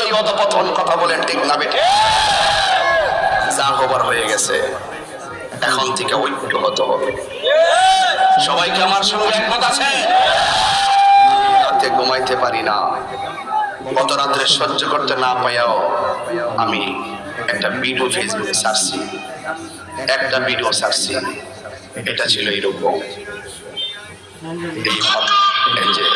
এই অধপতন। কথা বলেন ঠিক না বেঠিক? যা হবার হয়ে গেছে, এখন থেকে ঐক্য হতে হবে। সবাইকে আমার সঙ্গে একমত আছে? রাতে ঘুমাইতে পারি না, গত রাত্রে সহ্য করতে না পাইয়াও আমি একটা ভিডিও ফেসবুকে ছাড়ছি, একটা ভিডিও ছাড়ছি। এটা ছিল এরকম, এই যে